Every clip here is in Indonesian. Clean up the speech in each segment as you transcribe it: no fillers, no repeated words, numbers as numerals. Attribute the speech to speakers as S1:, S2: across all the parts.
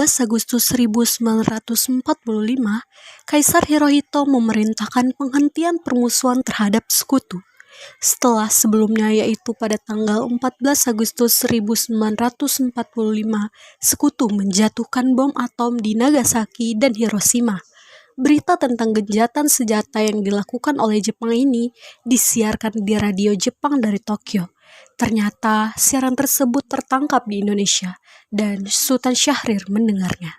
S1: 14 Agustus 1945, Kaisar Hirohito memerintahkan penghentian permusuhan terhadap sekutu. Setelah sebelumnya, yaitu pada tanggal 14 Agustus 1945, sekutu menjatuhkan bom atom di Nagasaki dan Hiroshima. Berita tentang gencatan senjata yang dilakukan oleh Jepang ini disiarkan di radio Jepang dari Tokyo. Ternyata siaran tersebut tertangkap di Indonesia dan Sultan Syahrir mendengarnya.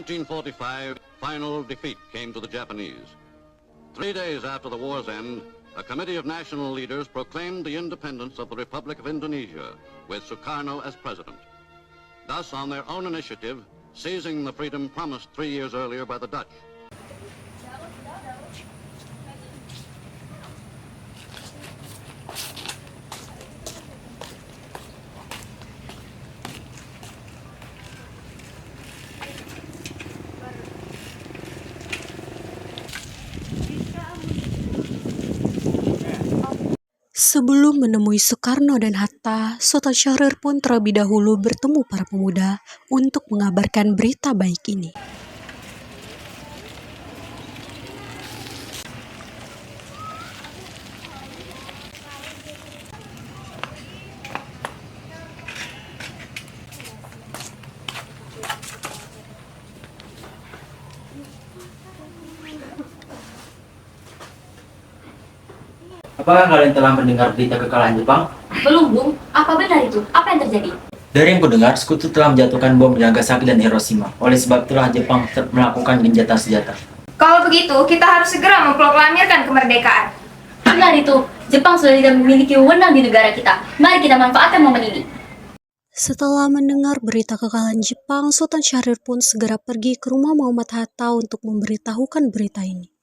S2: In 1945, final defeat came to the Japanese. 3 days after the war's end, a committee of national leaders proclaimed the independence of the Republic of Indonesia, with Sukarno as president. Thus, on their own initiative, seizing the freedom promised 3 years earlier by the Dutch.
S1: Sebelum menemui Soekarno dan Hatta, Sultan Syahrir pun terlebih dahulu bertemu para pemuda untuk mengabarkan berita baik ini.
S3: Apakah kalian telah mendengar berita kekalahan Jepang?
S4: Belum, Bung. Apa benar itu? Apa yang terjadi?
S3: Dari yang kudengar, sekutu telah menjatuhkan bom di Nagasaki dan Hiroshima. Oleh sebab itulah Jepang melakukan gencatan senjata.
S5: Kalau begitu, kita harus segera memproklamirkan kemerdekaan.
S4: Benar itu. Jepang sudah tidak memiliki wewenang di negara kita. Mari kita manfaatkan momen ini.
S1: Setelah mendengar berita kekalahan Jepang, Sultan Syahrir pun segera pergi ke rumah Muhammad Hatta untuk memberitahukan berita ini.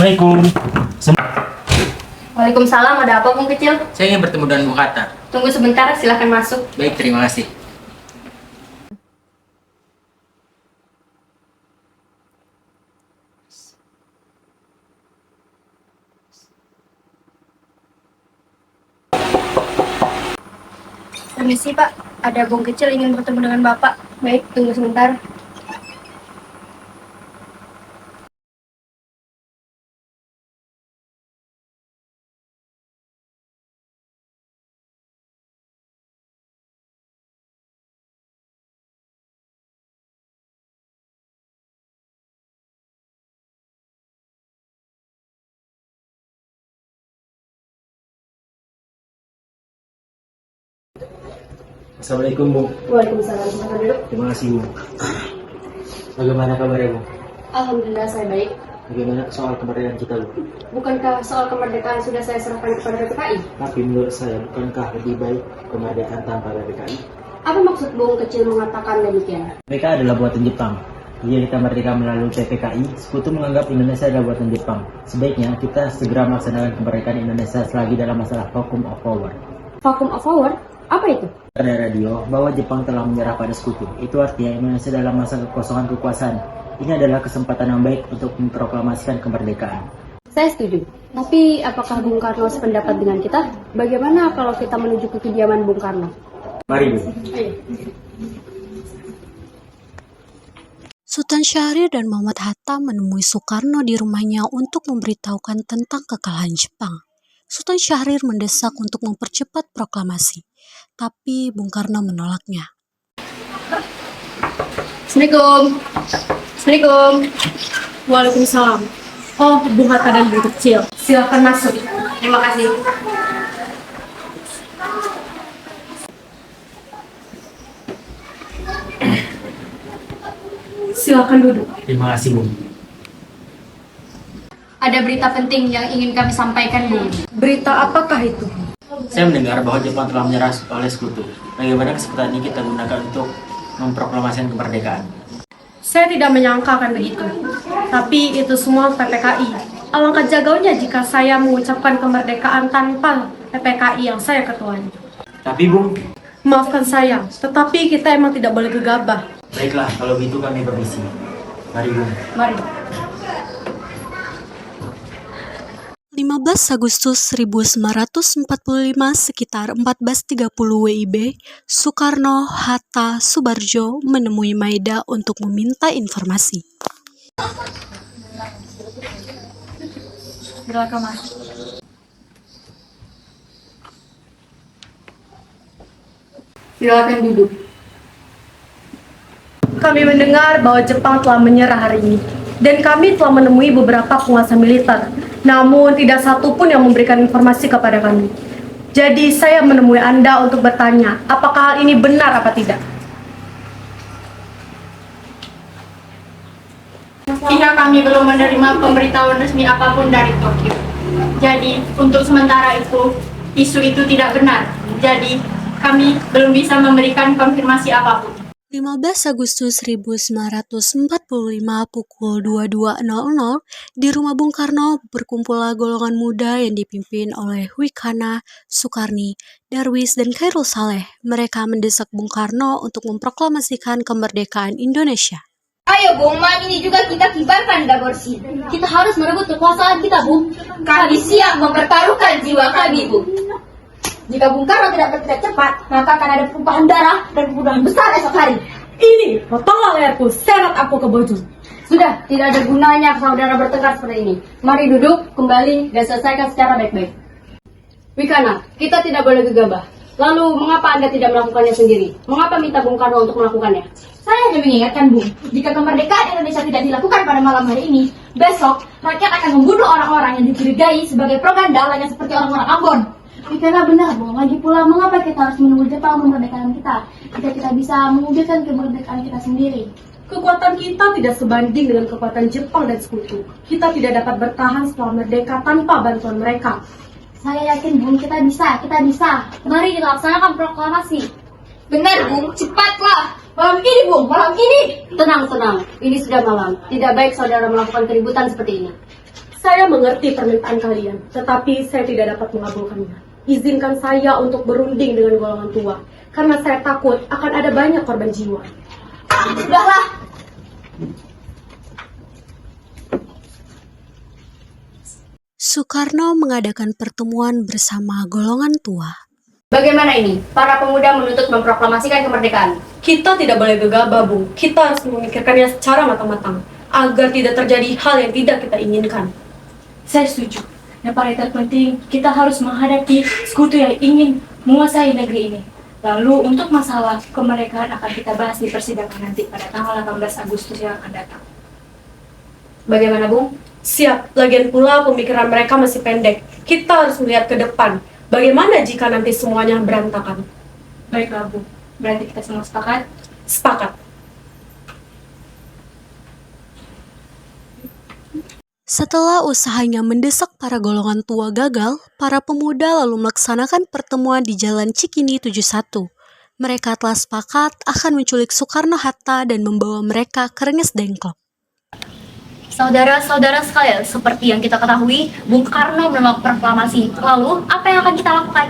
S3: Assalamualaikum.
S4: Waalaikumsalam. Ada apa, Bung Kecil?
S3: Saya ingin bertemu dengan Bu Hatta.
S4: Tunggu sebentar, silahkan masuk.
S3: Baik, terima kasih.
S5: Permisi, Pak. Ada Bung Kecil ingin bertemu dengan Bapak. Baik, tunggu sebentar.
S3: Assalamualaikum, Bu.
S4: Waalaikumsalam. Silahkan duduk.
S3: Terima kasih, Bu. Bagaimana kabarnya, Bu?
S4: Alhamdulillah, saya baik.
S3: Bagaimana soal kemerdekaan kita, Bu?
S4: Bukankah soal kemerdekaan sudah saya serahkan kepada PKI?
S3: Tapi menurut saya, bukankah lebih baik kemerdekaan tanpa PKI?
S4: Apa maksud Bung Kecil mengatakan demikian?
S3: Mereka adalah buatan Jepang. Jika kita merdeka melalui PPKI, sekutu menganggap Indonesia adalah buatan Jepang. Sebaiknya kita segera melaksanakan kemerdekaan Indonesia selagi dalam masalah vacuum of power.
S4: Vacuum of power? Apa itu?
S3: Ada radio bahwa Jepang telah menyerah pada sekutu. Itu artinya Indonesia dalam masa kekosongan kekuasaan. Ini adalah kesempatan yang baik untuk memproklamasikan kemerdekaan.
S4: Saya setuju. Tapi apakah Bung Karno sependapat dengan kita? Bagaimana kalau kita menuju ke kediaman Bung Karno?
S3: Mari, Bu.
S1: Sultan Syahrir dan Muhammad Hatta menemui Soekarno di rumahnya untuk memberitahukan tentang kekalahan Jepang. Sultan Syahrir mendesak untuk mempercepat proklamasi, tapi Bung Karno menolaknya.
S5: Assalamualaikum. Assalamualaikum.
S4: Waalaikumsalam. Oh, Bung Hatta dan Bung Kecil. Silakan masuk.
S5: Terima kasih.
S4: Silakan duduk.
S3: Terima kasih, Bung.
S5: Ada berita penting yang ingin kami sampaikan, Bung.
S4: Berita apakah itu?
S3: Saya mendengar bahwa Jepang telah menyerah oleh sekutu. Bagaimana kesempatan ini kita gunakan untuk memproklamasikan kemerdekaan?
S4: Saya tidak menyangka akan begitu. Tapi itu semua PPKI. Alangkah jagaunya jika saya mengucapkan kemerdekaan tanpa PPKI yang saya ketuai.
S3: Tapi, Bung,
S4: Maafkan saya, tetapi kita emang tidak boleh gegabah.
S3: baiklah kalau begitu kami permisi. Mari, Bung.
S5: Mari.
S1: 15 Agustus 1945 sekitar 14.30 WIB, Soekarno, Hatta, Subarjo menemui Maeda untuk meminta informasi.
S5: Silakan masuk. Silakan duduk.
S4: Kami mendengar bahwa Jepang telah menyerah hari ini. Dan kami telah menemui beberapa penguasa militer. Namun tidak satu pun yang memberikan informasi kepada kami. Jadi saya menemui Anda untuk bertanya, apakah hal ini benar apa tidak?
S6: Pihak kami belum menerima pemberitahuan resmi apapun dari Tokyo. Jadi, untuk sementara itu, isu itu tidak benar. Jadi, kami belum bisa memberikan konfirmasi apapun.
S1: 15 Agustus 1945 pukul 22.00 di rumah Bung Karno berkumpullah golongan muda yang dipimpin oleh Wikana, Sukarni, Darwis, dan Khairul Saleh. Mereka mendesak Bung Karno untuk memproklamasikan kemerdekaan Indonesia.
S7: Ayo Bung, malam ini juga kita kibarkan Daborsi. Kita harus merebut kekuasaan kita, Bung. Kami siap mempertaruhkan jiwa kami, Bung. Jika Bung Karno tidak bertindak cepat, maka akan ada perubahan darah dan pembunuhan besar esok hari.
S4: Ini, potonglah leherku, seret aku ke baju.
S7: Sudah, tidak ada gunanya saudara bertengkar seperti ini. Mari duduk, kembali, dan selesaikan secara baik-baik. Wikana, kita tidak boleh gegabah. Lalu, mengapa Anda tidak melakukannya sendiri? Mengapa minta Bung Karno untuk melakukannya?
S6: Saya hanya mengingatkan, Bung, jika kemerdekaan Indonesia tidak dilakukan pada malam hari ini, besok rakyat akan membunuh orang-orang yang dicurigai sebagai propaganda lainnya seperti orang-orang Ambon.
S7: Karena benar, Bung. Lagi pula, mengapa kita harus menunggu Jepang memerdekakan kita? Jika kita bisa mewujudkan kemerdekaan kita sendiri.
S4: Kekuatan kita tidak sebanding dengan kekuatan Jepang dan sekutu. Kita tidak dapat bertahan setelah merdeka tanpa bantuan mereka.
S7: Saya yakin, Bung, kita bisa. Mari kita laksanakan proklamasi. Benar, Bung. Cepatlah.
S6: Malam ini, Bung, malam ini.
S7: Tenang. Ini sudah malam. Tidak baik saudara melakukan keributan seperti ini.
S4: Saya mengerti permintaan kalian, tetapi saya tidak dapat mengabulkannya. Izinkan saya untuk berunding dengan golongan tua, karena saya takut akan ada banyak korban jiwa.
S7: Sudahlah.
S1: Soekarno mengadakan pertemuan bersama golongan tua.
S5: Bagaimana ini? Para pemuda menuntut memproklamasikan kemerdekaan.
S4: Kita tidak boleh gegabah, Bung. Kita harus memikirkannya secara matang-matang, agar tidak terjadi hal yang tidak kita inginkan.
S6: Saya setuju. Yang paling terpenting, kita harus menghadapi sekutu yang ingin menguasai negeri ini. Lalu untuk masalah kemerdekaan akan kita bahas di persidangan nanti pada tanggal 18 Agustus yang akan datang.
S5: Bagaimana, Bung?
S4: Siap, lagian pula pemikiran mereka masih pendek. Kita harus melihat ke depan. Bagaimana jika nanti semuanya berantakan?
S6: Baiklah, Bu. Berarti kita semua sepakat?
S4: Sepakat.
S1: Setelah usahanya mendesak para golongan tua gagal, para pemuda lalu melaksanakan pertemuan di Jalan Cikini 71. Mereka telah sepakat akan menculik Soekarno-Hatta dan membawa mereka ke Rengas Dengklok.
S5: Saudara-saudara sekalian, seperti yang kita ketahui, Bung Karno menolak proklamasi. Lalu, apa yang akan kita lakukan?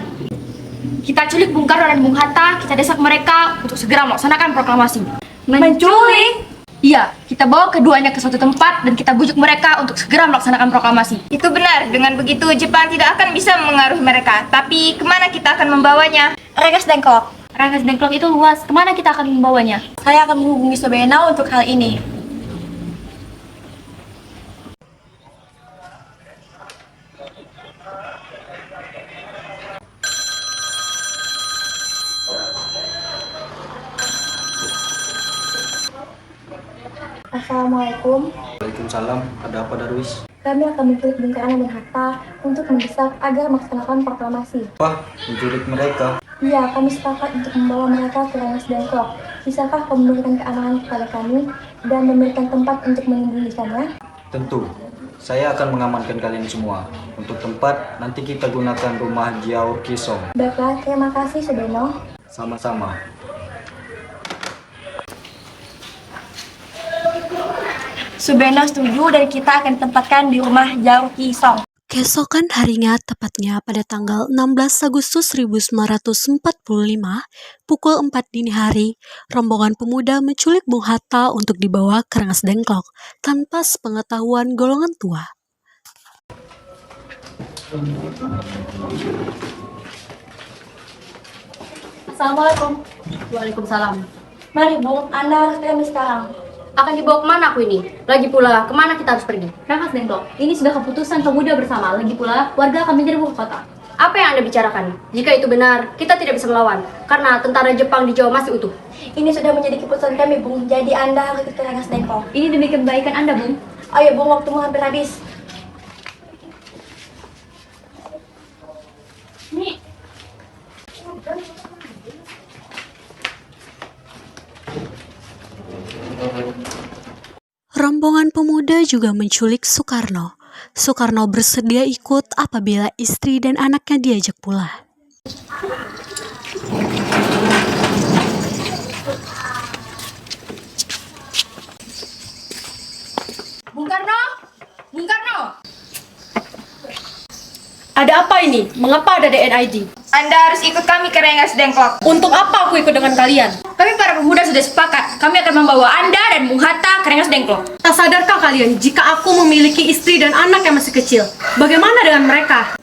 S6: Kita culik Bung Karno dan Bung Hatta, kita desak mereka untuk segera melaksanakan proklamasi.
S5: Menculik?
S6: Iya, kita bawa keduanya ke suatu tempat dan kita bujuk mereka untuk segera melaksanakan proklamasi.
S8: Itu benar, dengan begitu Jepang tidak akan bisa mengaruhi mereka. Tapi kemana kita akan membawanya?
S6: Rengas Dengklok. Rengas Dengklok itu luas, kemana kita akan membawanya?
S8: Saya akan menghubungi Sobenau untuk hal ini.
S9: Assalamualaikum.
S10: Waalaikumsalam, ada apa Darwis?
S9: Kami akan menculik Bung Karno dan Hatta untuk mendesak agar melaksanakan proklamasi.
S10: Apa? Menculik mereka?
S9: Iya, kami sepakat untuk membawa mereka ke Rengas Dengklok. Bisakah kamu memberikan keamanan kepada kami dan memberikan tempat untuk menyembunyikannya?
S10: Tentu. Saya akan mengamankan kalian semua. Untuk tempat, nanti kita gunakan rumah Jiaur Kisong.
S9: Baiklah, terima kasih Subeno.
S10: Sama-sama.
S8: Subeno setuju dan kita akan tempatkan di rumah Jiaur Kisong.
S1: Keesokan harinya, tepatnya pada tanggal 16 Agustus 1945, pukul 4 dini hari, rombongan pemuda menculik Bung Hatta untuk dibawa ke Rengas Dengklok tanpa sepengetahuan golongan tua.
S7: Assalamualaikum.
S4: Waalaikumsalam.
S9: Mari Bung, Anda harus kami sekarang.
S7: Akan dibawa kemana aku ini? Lagi pula, kemana kita harus pergi? Rengas Dengklok. Ini sudah keputusan pemuda bersama. Lagi pula, warga akan menjadi ibu kota. Apa yang Anda bicarakan? Jika itu benar, kita tidak bisa melawan. Karena tentara Jepang di Jawa masih utuh.
S9: Ini sudah menjadi keputusan kami, Bung. Jadi Anda harus ikut ke Rengas Dengklok.
S7: Ini demi kebaikan Anda, Bung.
S9: Ayo Bung, waktumu hampir habis.
S1: Rombongan pemuda juga menculik Soekarno. Soekarno bersedia ikut apabila istri dan anaknya diajak pula.
S8: Bung Karno! Bung Karno!
S4: Ada apa ini? Mengapa ada DNID?
S8: Anda harus ikut kami ke Rengas Dengklok.
S4: Untuk apa aku ikut dengan kalian?
S8: Kami para pemuda sudah sepakat. Kami akan membawa Anda dan Bung Hatta ke Rengas Dengklok.
S4: Tak sadarkah kalian jika aku memiliki istri dan anak yang masih kecil? Bagaimana dengan mereka?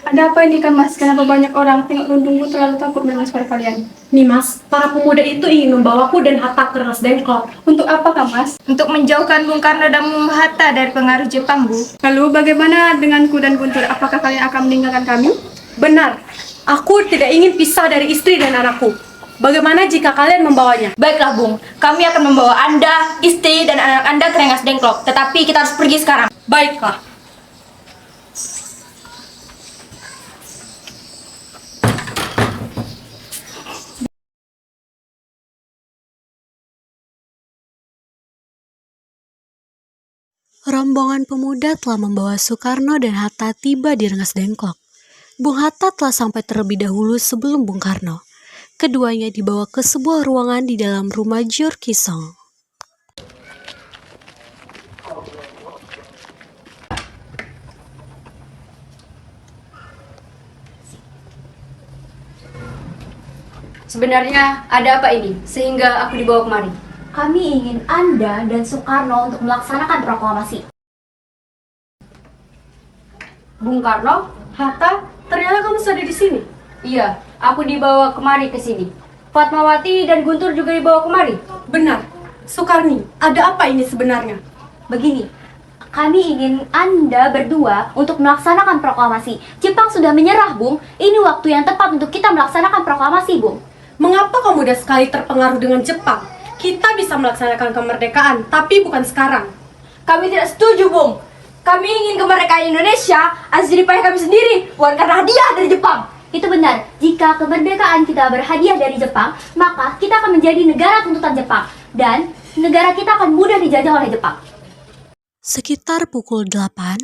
S6: Ada apa ini kan mas? Kenapa banyak orang tengok rundungku terlalu takut dengan suara kalian?
S4: Nih mas, para pemuda itu ingin membawaku dan Hatta ke Rengas Dengklok.
S6: Untuk apa kan mas?
S8: Untuk menjauhkan Bung Karno dan Bung Hatta dari pengaruh Jepang, Bu.
S6: Lalu bagaimana denganku dan Guntur? Apakah kalian akan meninggalkan kami?
S4: Benar, aku tidak ingin pisah dari istri dan anakku. Bagaimana jika kalian membawanya?
S8: Baiklah, Bung. Kami akan membawa Anda, istri, dan anak Anda ke Rengas Dengklok. Tetapi kita harus pergi sekarang.
S4: Baiklah.
S1: Rombongan pemuda telah membawa Soekarno dan Hatta tiba di Rengas Dengklok. Bung Hatta telah sampai terlebih dahulu sebelum Bung Karno. Keduanya dibawa ke sebuah ruangan di dalam rumah Jiaur Kisong.
S7: Sebenarnya ada apa ini? Sehingga aku dibawa kemari.
S5: Kami ingin Anda dan Soekarno untuk melaksanakan proklamasi.
S7: Bung Karno?
S4: Hatta, ternyata kamu sudah di sini.
S7: Iya, aku dibawa kemari ke sini. Fatmawati dan Guntur juga dibawa kemari.
S4: Benar. Soekarni, ada apa ini sebenarnya?
S5: Begini, kami ingin Anda berdua untuk melaksanakan proklamasi. Jepang sudah menyerah, Bung. Ini waktu yang tepat untuk kita melaksanakan proklamasi, Bung.
S4: Mengapa kamu mudah sekali terpengaruh dengan Jepang? Kita bisa melaksanakan kemerdekaan, tapi bukan sekarang.
S7: Kami tidak setuju, Bung. Kami ingin kemerdekaan Indonesia asli payah kami sendiri, bukan karena hadiah dari Jepang.
S5: Itu benar. Jika kemerdekaan kita berhadiah dari Jepang, maka kita akan menjadi negara tuntutan Jepang. Dan negara kita akan mudah dijajah oleh Jepang.
S1: Sekitar pukul 8,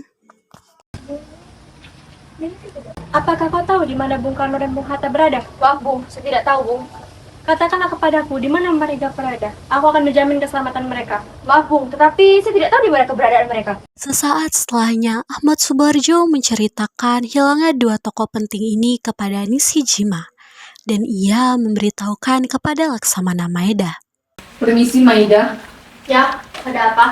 S6: Apakah kau tahu di mana Bung Karno dan Bung Hatta berada?
S7: Wah, Bung, saya tidak tahu, Bung.
S6: Katakanlah kepadaku di mana mereka berada. Aku akan menjamin keselamatan mereka.
S7: Maaf, Bung, tetapi saya tidak tahu di mana keberadaan mereka.
S1: sesaat setelahnya Ahmad Subarjo menceritakan hilangnya dua tokoh penting ini kepada Nishijima. Dan ia memberitahukan kepada Laksamana Maeda.
S11: Permisi Maida,
S7: Ya, ada apa?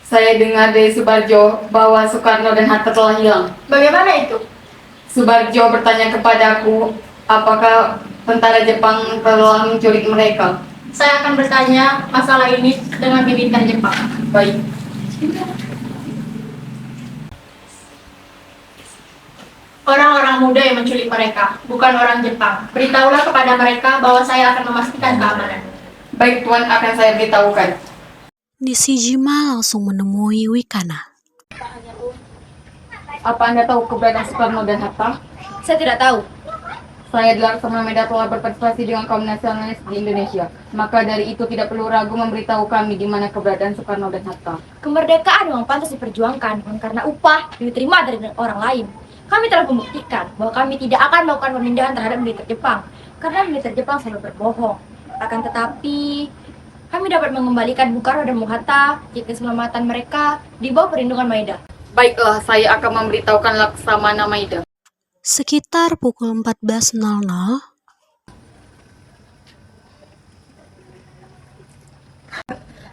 S11: saya dengar dari Subarjo bahwa Soekarno dan Hatta telah hilang.
S7: Bagaimana itu?
S11: Subarjo bertanya kepadaku, apakah tentara Jepang telah menculik mereka?
S7: Saya akan bertanya masalah ini dengan militer Jepang.
S11: Baik.
S7: Orang-orang muda yang menculik mereka, bukan orang Jepang. Beritahulah kepada mereka bahwa saya akan memastikan keamanan.
S11: Baik Tuan, akan saya beritahukan.
S1: Nisijima langsung menemui Wikana.
S11: Apa Anda tahu keberadaan Soekarno dan Hatta?
S7: Saya tidak tahu.
S11: Saya di Laksamana Maeda telah berpartisipasi dengan kaum nasionalis di Indonesia. Maka dari itu tidak perlu ragu memberitahu kami di mana keberadaan Soekarno dan Hatta.
S7: Kemerdekaan memang pantas diperjuangkan, bukan karena upah diterima dari orang lain. Kami telah membuktikan bahwa kami tidak akan melakukan pemindahan terhadap militer Jepang, karena militer Jepang selalu berbohong. Akan tetapi, kami dapat mengembalikan Bung Karno dan Bung Hatta jika keselamatan mereka di bawah perlindungan Maeda.
S11: Baiklah, saya akan memberitahukan Laksamana Maeda.
S1: Sekitar pukul 14.00,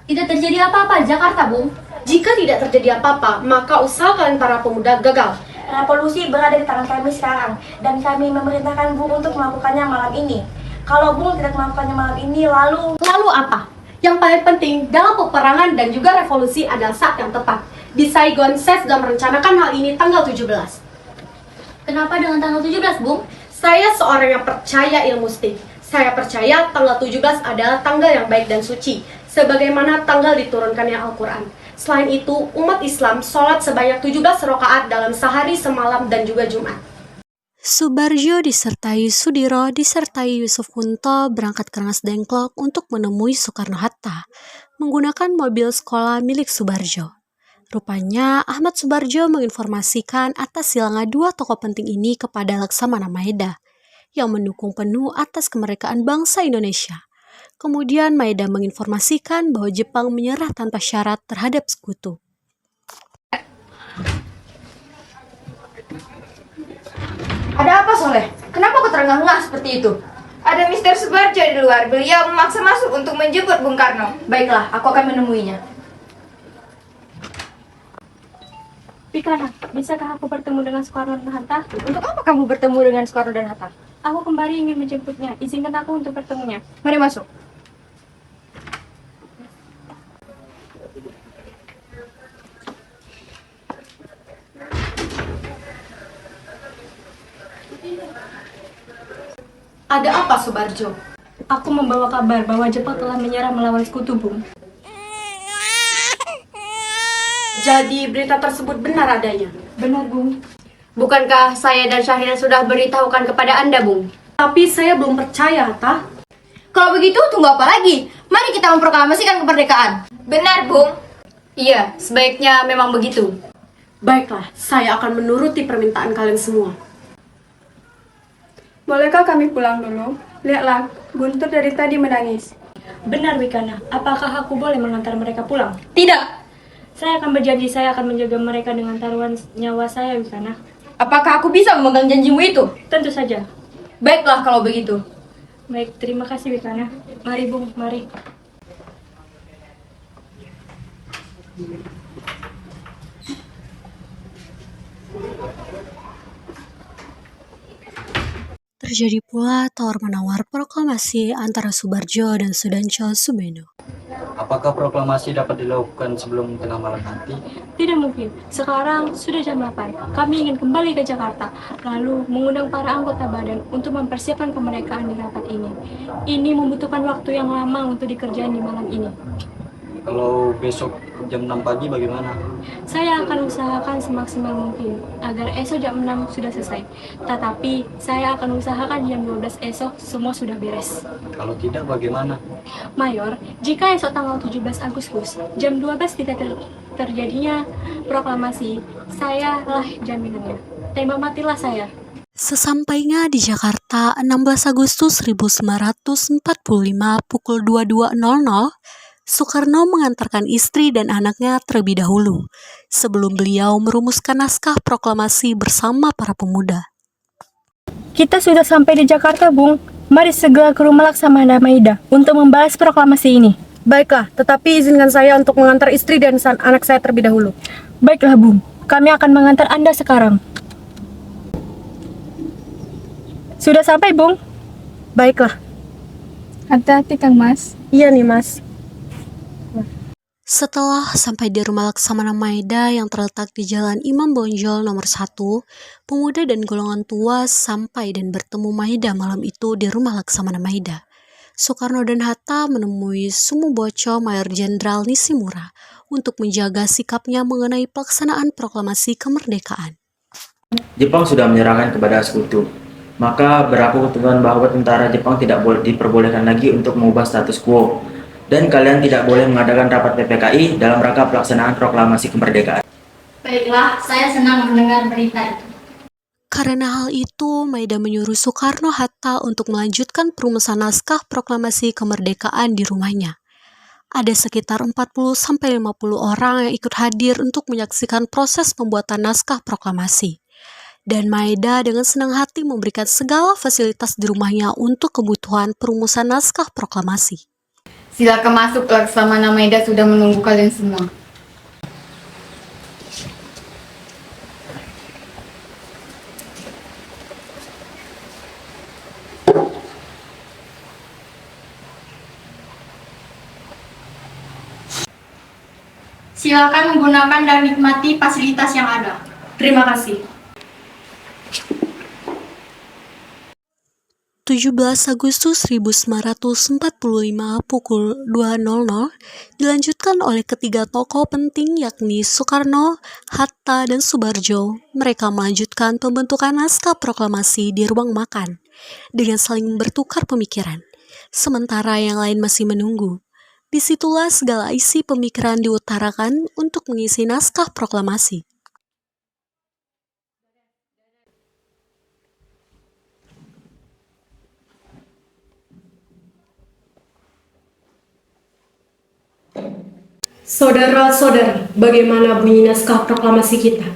S4: Tidak terjadi apa-apa di Jakarta, Bung. Jika tidak terjadi apa-apa, maka usaha kalian para pemuda gagal.
S9: Revolusi berada di tangan kami sekarang, dan kami memerintahkan Bung untuk melakukannya malam ini. Kalau Bung tidak melakukannya malam ini, lalu
S4: apa? Yang paling penting dalam peperangan dan juga revolusi adalah saat yang tepat. Di Saigon, saya sudah merencanakan hal ini tanggal 17.
S7: Kenapa dengan tanggal 17, Bung?
S4: Saya seorang yang percaya ilmu STIK. Saya percaya tanggal 17 adalah tanggal yang baik dan suci, sebagaimana tanggal diturunkannya Al-Quran. Selain itu, umat Islam sholat sebanyak 17 rakaat dalam sehari, semalam, dan juga Jumat.
S1: Subarjo disertai Sudiro disertai Yusuf Kunto berangkat ke Rengas Dengklok untuk menemui Soekarno-Hatta menggunakan mobil sekolah milik Subarjo. Rupanya Ahmad Subarjo menginformasikan atas hilangnya dua tokoh penting ini kepada Laksamana Maeda yang mendukung penuh atas kemerdekaan bangsa Indonesia. Kemudian Maeda menginformasikan bahwa Jepang menyerah tanpa syarat terhadap sekutu.
S8: Ada apa, Soleh? Kenapa kau terengah-engah seperti itu? Ada Mr. Subarjo di luar. Beliau memaksa masuk untuk menjemput Bung Karno.
S7: Baiklah, aku akan menemuinya.
S6: Wikana, bisakah aku bertemu dengan Soekarno dan Hatta?
S7: Untuk apa kamu bertemu dengan Soekarno dan Hatta?
S6: Aku kembali ingin menjemputnya. Izinkan aku untuk bertemunya.
S7: Mari masuk.
S4: Ada apa, Subarjo?
S6: Aku membawa kabar bahwa Jepang telah menyerah melawan sekutu, Bung.
S4: Jadi berita tersebut benar adanya?
S6: Benar, Bung.
S4: Bukankah saya dan Syahrir sudah beritahukan kepada Anda, Bung? Tapi saya belum percaya, Hatta.
S7: Kalau begitu, tunggu apa lagi? Mari kita memproklamasikan kemerdekaan.
S8: Benar, Bung.
S7: Iya, sebaiknya memang begitu.
S4: Baiklah, saya akan menuruti permintaan kalian semua.
S12: Bolehkah kami pulang dulu? Lihatlah, Guntur dari tadi menangis.
S6: Benar, Wikana. Apakah aku boleh mengantar mereka pulang?
S7: Tidak.
S6: Saya akan berjanji saya akan menjaga mereka dengan taruhan nyawa saya, Wikana.
S7: Apakah aku bisa memegang janjimu itu?
S6: Tentu saja.
S7: Baiklah kalau begitu.
S6: Baik, terima kasih, Wikana. Mari, Bung, mari.
S1: Terjadi pula tawar-menawar proklamasi antara Subarjo dan Sudanco Sumeno.
S10: Apakah proklamasi dapat dilakukan sebelum tengah malam nanti?
S6: Tidak mungkin. Sekarang sudah jam 8. Kami ingin kembali ke Jakarta, lalu mengundang para anggota badan untuk mempersiapkan kemerdekaan di rapat ini. Ini membutuhkan waktu yang lama untuk dikerjain di malam ini.
S10: Kalau besok jam 6 pagi bagaimana?
S6: Saya akan usahakan semaksimal mungkin agar esok jam 6 sudah selesai. Tetapi saya akan usahakan jam 12 esok semua sudah beres.
S10: Kalau tidak bagaimana?
S6: Mayor, jika esok tanggal 17 Agustus jam 12 tidak terjadinya proklamasi, saya lah jaminannya. Tembak matilah saya.
S1: Sesampainya di Jakarta 16 Agustus 1945 pukul 22.00, Soekarno mengantarkan istri dan anaknya terlebih dahulu, sebelum beliau merumuskan naskah proklamasi bersama para pemuda.
S6: Kita sudah sampai di Jakarta, Bung. Mari segera ke rumah Laksamana Maeda untuk membahas proklamasi ini.
S4: Baiklah, tetapi izinkan saya untuk mengantar istri dan anak saya terlebih dahulu.
S6: Baiklah, Bung. Kami akan mengantar Anda sekarang. Sudah sampai, Bung?
S4: Baiklah.
S12: Hati-hati, Kang Mas.
S4: Iya nih, Mas.
S1: Setelah sampai di rumah Laksamana Maeda yang terletak di Jalan Imam Bonjol nomor 1, pemuda dan golongan tua sampai dan bertemu Maeda malam itu di rumah Laksamana Maeda. Soekarno dan Hatta menemui Sumubocho Mayor Jenderal Nishimura untuk menjaga sikapnya mengenai pelaksanaan proklamasi kemerdekaan.
S3: Jepang sudah menyerahkan kepada sekutu, maka berlaku ketentuan bahwa tentara Jepang tidak boleh diperbolehkan lagi untuk mengubah status quo, dan kalian tidak boleh mengadakan rapat PPKI dalam rangka pelaksanaan proklamasi kemerdekaan.
S5: Baiklah, saya senang mendengar berita itu.
S1: Karena hal itu, Maeda menyuruh Soekarno-Hatta untuk melanjutkan perumusan naskah proklamasi kemerdekaan di rumahnya. Ada sekitar 40-50 orang yang ikut hadir untuk menyaksikan proses pembuatan naskah proklamasi. Dan Maeda dengan senang hati memberikan segala fasilitas di rumahnya untuk kebutuhan perumusan naskah proklamasi.
S11: Silakan masuk, Laksamana Maeda sudah menunggu kalian semua.
S4: Silakan menggunakan dan nikmati fasilitas yang ada. Terima kasih.
S1: 17 Agustus 1945 pukul 2.00 dilanjutkan oleh ketiga tokoh penting yakni Soekarno, Hatta, dan Subarjo. Mereka melanjutkan pembentukan naskah proklamasi di ruang makan dengan saling bertukar pemikiran, sementara yang lain masih menunggu. Disitulah segala isi pemikiran diutarakan untuk mengisi naskah proklamasi.
S4: Saudara-saudara, bagaimana bunyi naskah proklamasi kita?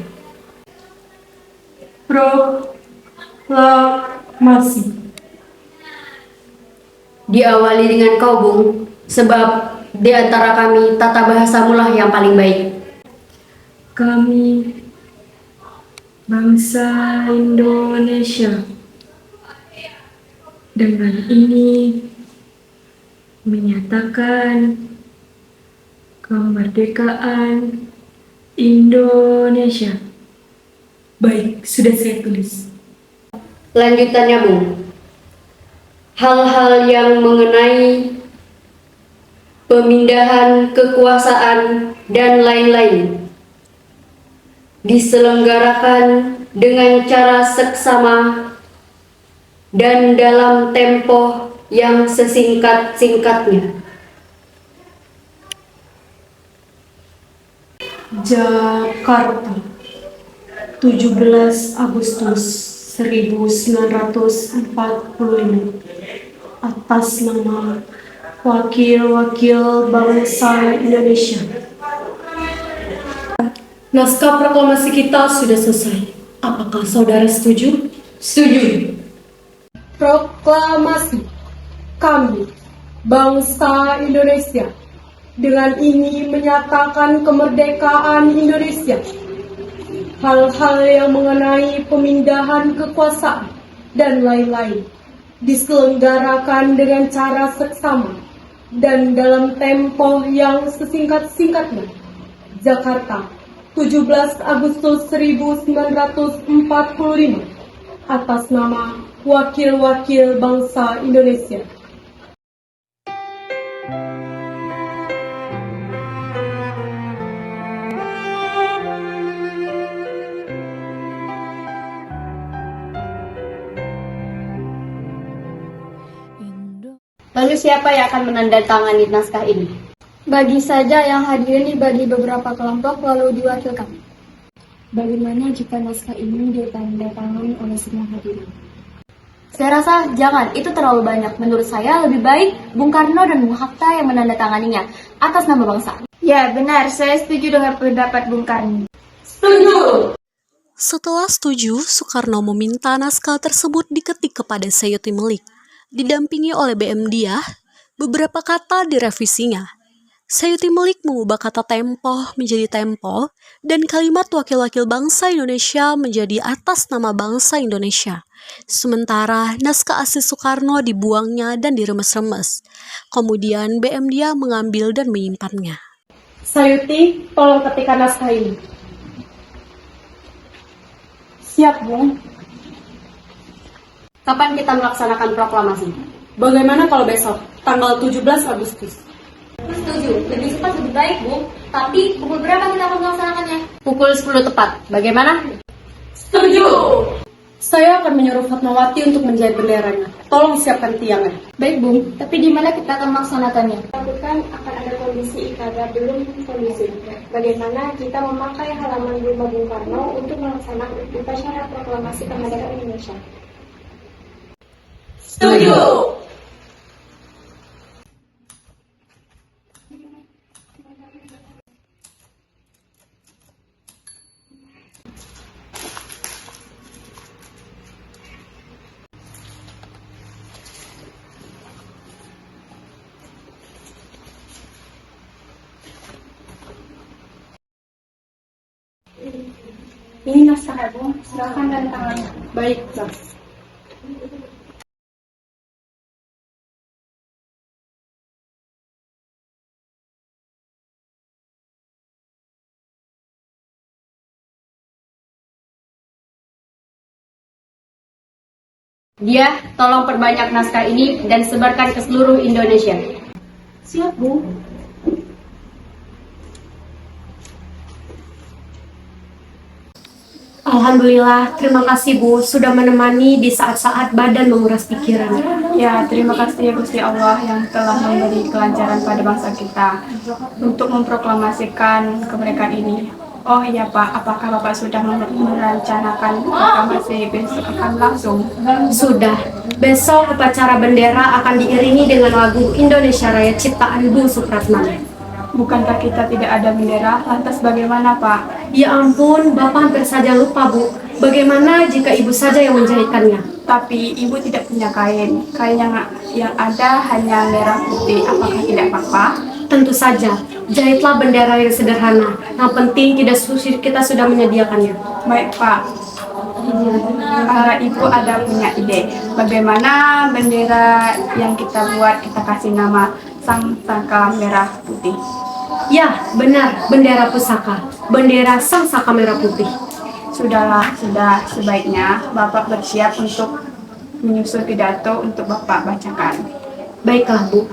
S4: Proklamasi.
S13: Diawali dengan kau, Bung, sebab di antara kami tata bahasamu lah yang paling baik.
S12: Kami bangsa Indonesia dengan ini menyatakan kemerdekaan Indonesia.
S4: Baik, sudah saya tulis.
S13: Lanjutannya, Bung. Hal-hal yang mengenai pemindahan kekuasaan dan lain-lain diselenggarakan dengan cara seksama dan dalam tempo yang sesingkat-singkatnya.
S4: Jakarta, 17 Agustus 1945. Atas nama Wakil-Wakil Bangsa Indonesia. Naskah proklamasi kita sudah selesai. Apakah saudara setuju?
S13: Setuju.
S4: Proklamasi kami, bangsa Indonesia, dengan ini menyatakan kemerdekaan Indonesia. Hal-hal yang mengenai pemindahan kekuasaan dan lain-lain diselenggarakan dengan cara seksama dan dalam tempo yang sesingkat-singkatnya. Jakarta, 17 Agustus 1945. Atas nama Wakil-Wakil Bangsa Indonesia.
S13: Lalu siapa yang akan menandatangani naskah ini?
S9: Bagi saja yang hadir dibagi beberapa kelompok lalu diwakilkan. Bagaimana jika naskah ini ditandatangani oleh semua hadirin?
S5: Saya rasa jangan, itu terlalu banyak. Menurut saya lebih baik Bung Karno dan Bung Hatta yang menandatanganinya atas nama bangsa.
S8: Ya, benar. Saya setuju dengan pendapat Bung Karno.
S4: Setuju!
S1: Setelah setuju, Soekarno meminta naskah tersebut diketik kepada Sayuti Melik. Didampingi oleh BM Diah, beberapa kata direvisinya. Sayuti Melik mengubah kata tempo menjadi tempo dan kalimat wakil-wakil bangsa Indonesia menjadi atas nama bangsa Indonesia. Sementara naskah asli Soekarno dibuangnya dan diremes-remes. Kemudian BM Diah mengambil dan menyimpannya.
S4: Sayuti, tolong ketikkan naskah ini. Siap, Bung.
S13: Kapan kita melaksanakan proklamasi?
S6: Bagaimana kalau besok, tanggal 17 Agustus?
S5: Setuju, lebih cepat lebih baik, Bu. Tapi pukul berapa kita akan melaksanakannya?
S13: Pukul 10 tepat. Bagaimana?
S6: Setuju! Saya akan menyuruh Fatmawati untuk menjahit benderanya. Tolong siapkan tiangnya.
S9: Baik, Bung. Tapi di mana kita akan melaksanakannya? Lakukan akan ada kondisi ikada belum kondisi. Bagaimana kita memakai halaman rumah Bung Karno untuk melaksanakan upacara proklamasi kemerdekaan Indonesia?
S6: Setuju!
S9: Ini naskah, Bung. Silakan dan tangannya.
S6: Baik, Mas.
S13: Dia, tolong perbanyak naskah ini dan sebarkan ke seluruh Indonesia.
S9: Siap, Bu.
S4: Alhamdulillah, terima kasih Bu sudah menemani di saat-saat badan menguras pikiran.
S12: Ya, terima kasih Gusti Allah yang telah memberi kelancaran pada bangsa kita untuk memproklamasikan kemerdekaan ini. Oh iya Pak, apakah Bapak sudah merencanakan proklamasi besok akan langsung?
S4: Sudah, besok upacara bendera akan diiringi dengan lagu Indonesia Raya ciptaan Bung Supratman.
S12: Bukankah kita tidak ada bendera? Lantas bagaimana Pak?
S4: Ya ampun, Bapak hampir saja lupa Bu. Bagaimana jika Ibu saja yang menjahitkannya?
S12: Tapi Ibu tidak punya kain. Kain yang ada hanya merah putih. Apakah tidak apa-apa?
S4: Tentu saja, jahitlah bendera yang sederhana. Yang penting kita sudah menyediakannya.
S12: Baik Pak. Ibu ada punya ide. Bagaimana bendera yang kita buat kita kasih nama Sang Saka Merah Putih?
S4: Ya, benar, bendera pusaka. Bendera Sang Saka Merah Putih.
S12: Sudah sebaiknya Bapak bersiap untuk menyusun pidato untuk Bapak bacakan.
S4: Baiklah, Bu.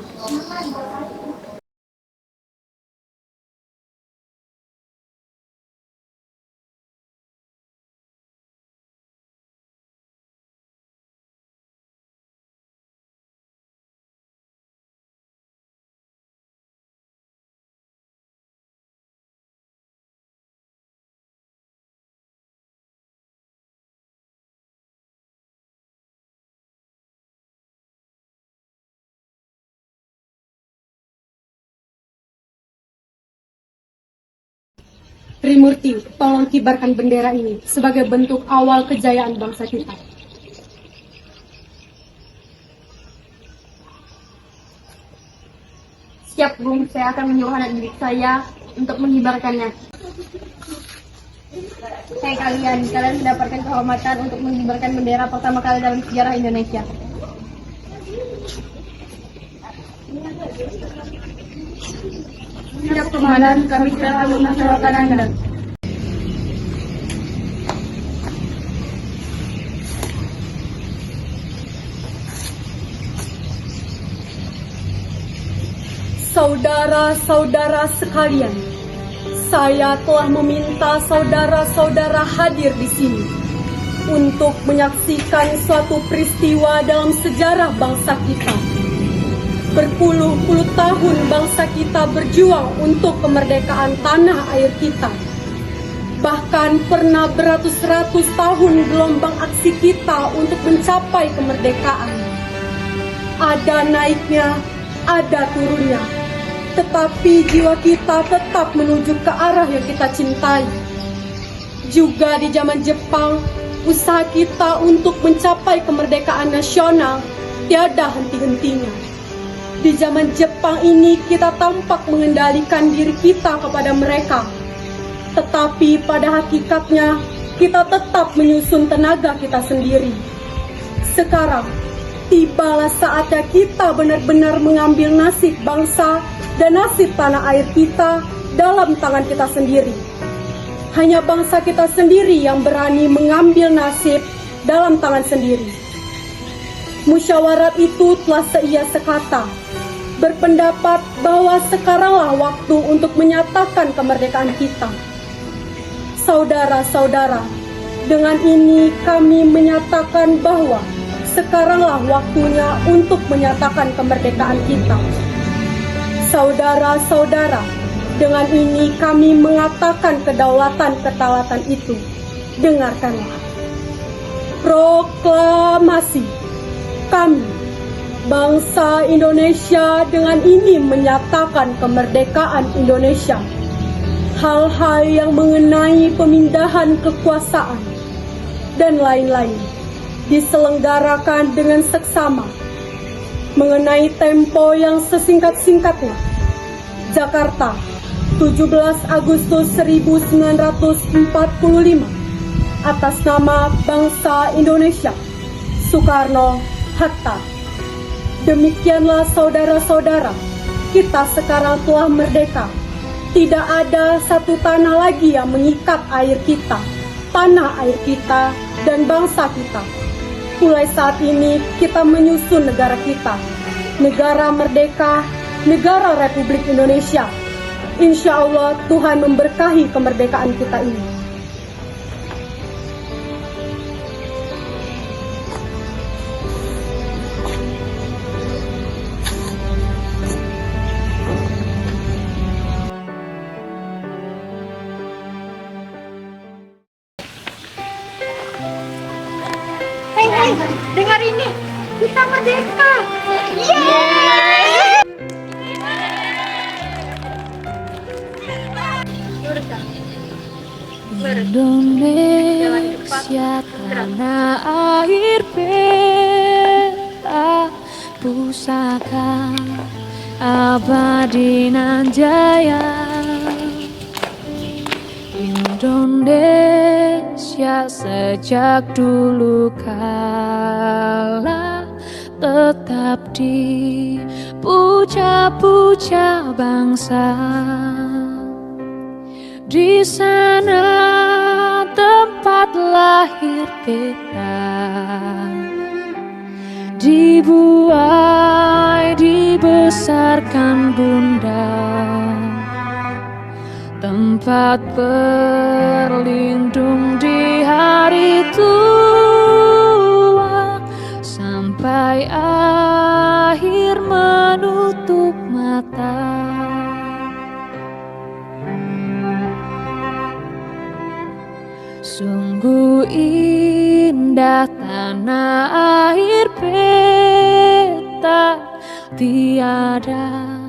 S6: Trimurti, tolong kibarkan bendera ini sebagai bentuk awal kejayaan bangsa kita.
S9: Siap, Bung. Saya akan menyuruh anak didik saya untuk mengibarkannya. Hai kalian mendapatkan kehormatan untuk mengibarkan bendera pertama kali dalam sejarah Indonesia.
S12: Siap Komandan, kami siap melaksanakan Anda.
S6: Saudara-saudara sekalian, saya telah meminta saudara-saudara hadir di sini untuk menyaksikan suatu peristiwa dalam sejarah bangsa kita. Berpuluh-puluh tahun bangsa kita berjuang untuk kemerdekaan tanah air kita. Bahkan pernah beratus-ratus tahun gelombang aksi kita untuk mencapai kemerdekaan. Ada naiknya, ada turunnya. Tetapi jiwa kita tetap menuju ke arah yang kita cintai. Juga di zaman Jepang, usaha kita untuk mencapai kemerdekaan nasional tiada henti-hentinya. Di zaman Jepang ini kita tampak mengendalikan diri kita kepada mereka. Tetapi pada hakikatnya kita tetap menyusun tenaga kita sendiri. Sekarang, tibalah saatnya kita benar-benar mengambil nasib bangsa dan nasib tanah air kita dalam tangan kita sendiri. Hanya bangsa kita sendiri yang berani mengambil nasib dalam tangan sendiri.
S4: Musyawarat itu telah seia sekata, berpendapat bahwa sekaranglah waktu untuk menyatakan kemerdekaan kita. Saudara-saudara, dengan ini kami menyatakan bahwa sekaranglah waktunya untuk menyatakan kemerdekaan kita. Saudara-saudara, dengan ini kami mengatakan kedaulatan itu. Dengarkanlah. Proklamasi. Kami, bangsa Indonesia, dengan ini menyatakan kemerdekaan Indonesia. Hal-hal yang mengenai pemindahan kekuasaan dan lain-lain diselenggarakan dengan seksama. Mengenai tempo yang sesingkat-singkatnya. Jakarta, 17 Agustus 1945. Atas nama bangsa Indonesia. Soekarno Hatta. Demikianlah saudara-saudara, kita sekarang telah merdeka. Tidak ada satu tanah lagi yang mengikat air kita, tanah air kita, dan bangsa kita. Mulai saat ini kita menyusun negara kita, negara merdeka, negara Republik Indonesia. Insya Allah Tuhan memberkahi kemerdekaan kita ini.
S8: Hei, dengar ini, kita merdeka. Yeay!
S14: Indonesia tanah air peta pusaka abadi nan jaya. Indonesia sejak dulu kala tetap dipuja-puja bangsa. Di sana tempat lahir beta, dibuai dibesarkan bunda, tempat berlindung di hari tua, sampai akhir menutup mata. Sungguh indah tanah air peta, tiada